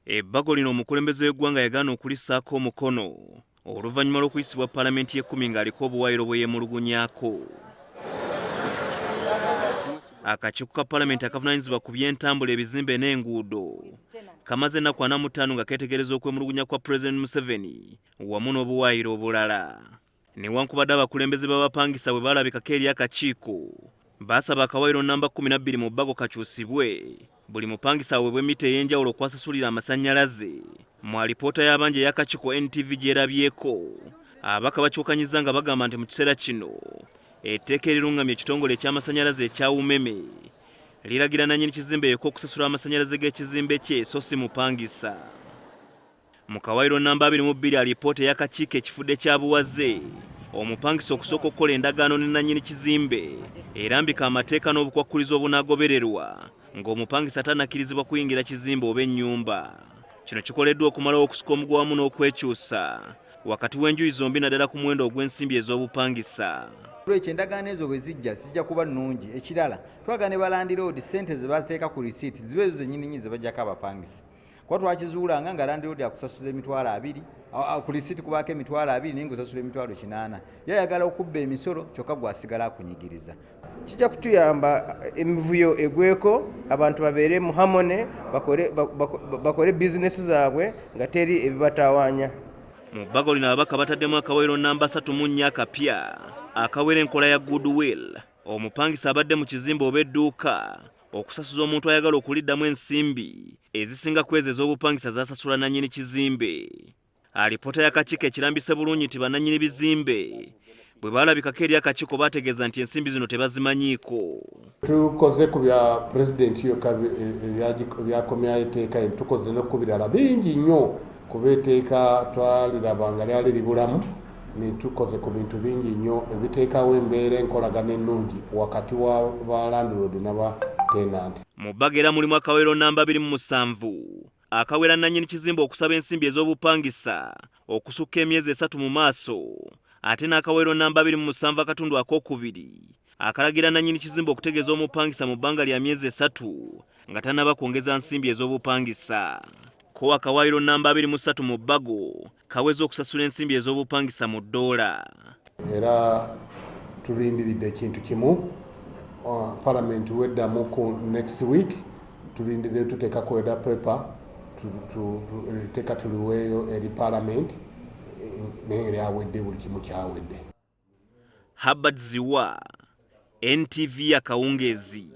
Ebbago lino omukulembeze w'eggwanga yagaana okulissaako omukono oluvannyuma lw'okuyisibwa Paalamenti y'e10 ng'aliko obuwaayiro bwe yeemulugunyaako. Akakiiko ka Paalamenti akavunaanyizibwa ku by'entambula, ebizimbe n'enguudo kamaze ennaku 45 nga keetegereza okwemulugunya kwa Pulezidenti Museveni wamu n'obuwaayiro obulala. Newankubadde abakulembeze b'abapangisa bwe baalabikako eri akakiiko, baasaba akawaayiro namba 12 mu bbago kakyusibwe, buli mupangisa aweebwe mita ey'enjawulo okwasasulira amasannyalaze. Mu alipoota y'abanja ey'akakiiko NTV gyerabyeko, ababaka bakyukanyiza nga bagamba nti mu kiseera kino etteeka erirung'amya ekitongole eky'amasannyalaze ekya UMEME liragira nannyini kizimbe yekka okusasula amasannyalaze g'ekizimbe kye so si mupangisa. Mu kawaayiro namba 22 alipoota y'akakiiko ekifudde Kyabuwaze, omupangisa okusooka okukola endagaano ne nannyini kizimbe, erambika amateeka n'obukwakkulizo obunaagobererwa ng'omupangisa tannakirizibwa kuyingira kizimbe oba ennyumba. Kino kikoleddwa okumalawo okusuka omugwa wamu n'okwekyusa wakati w'enjuyi zombi naddala ku muwendo ogw'ensimbi ez'obupangisa. Endagaano ezo bwe zijja kuba nnungi. Ekirala twagala ne ba landiloodi ssente ze bateeka ku risiiti zibe ezo zennyini ze bajjako abapangisa. Kuba twakizuulanga nga landiloodi akusasula emitwalo 2 ku risiiti kubaako emitwalo 2 naye ng'osasula emitwalo 80. Yayagala okubba emisolo kyokka gwasigala akunyigiriza. Kijja kutuyamba emivuyo egweko, abantu babeere mu harmony, bakole bizinesi zaabwe nga teri ebibatawaanya. Mu bbago lino ababaka bataddemu akawaayiro namba 3 mu 4 akapya akawera enkola ya goodwill. Omupangisa abadde mu kizimbe oba edduuka okusasuza omuntu ayagala okuliddamu ensimbi ezisinga ku ezo ez'obupangisa zasasula nannyini kizimbe. Alipoota y'akakiiko ekirambise bulungi nti bannannyini bizimbe bwe baalabikako eri akakiiko baategeeza nti ensimbi zino tebazimanyiiko. Tukoze ku bya pulezidenti ebyakomyayo etteeka, tukoze no ku birala bingi nnyo kuba etteeka twaliraba nga lyali libulamu, ne tukoze ku bintu bingi nnyo ebiteekawo embeera enkolagana ennungi wakati wa ba landlord n'aba tenant. Mu bbago era mulimu akawaayiro namba 27 akawera nannyini kizimbe okusaba ensimbi ez'obupangisa okusukka emyezi 3 mu maaso, ate n'akawaayiro namba 27 akatundu akokubiri akalagira nannyini kizimbe okutegeeza omupangisa mu bbanga lya myezi 3 nga tannaba kwongeza nsimbi ez'obupangisa. Ko akawaayiro namba 23 mu bbago kaweza okusasula ensimbi ez'obupangisa mu ddoola. Era tulindiridde ekintu kimu, Paalamenti weddamu ku next week tulindirire tuteekako weda pepa teeka tuliweeyo eri Paalamenti naye lyawedde, buli kimu kyawedde. Ziwa, NTV Akawungeezi.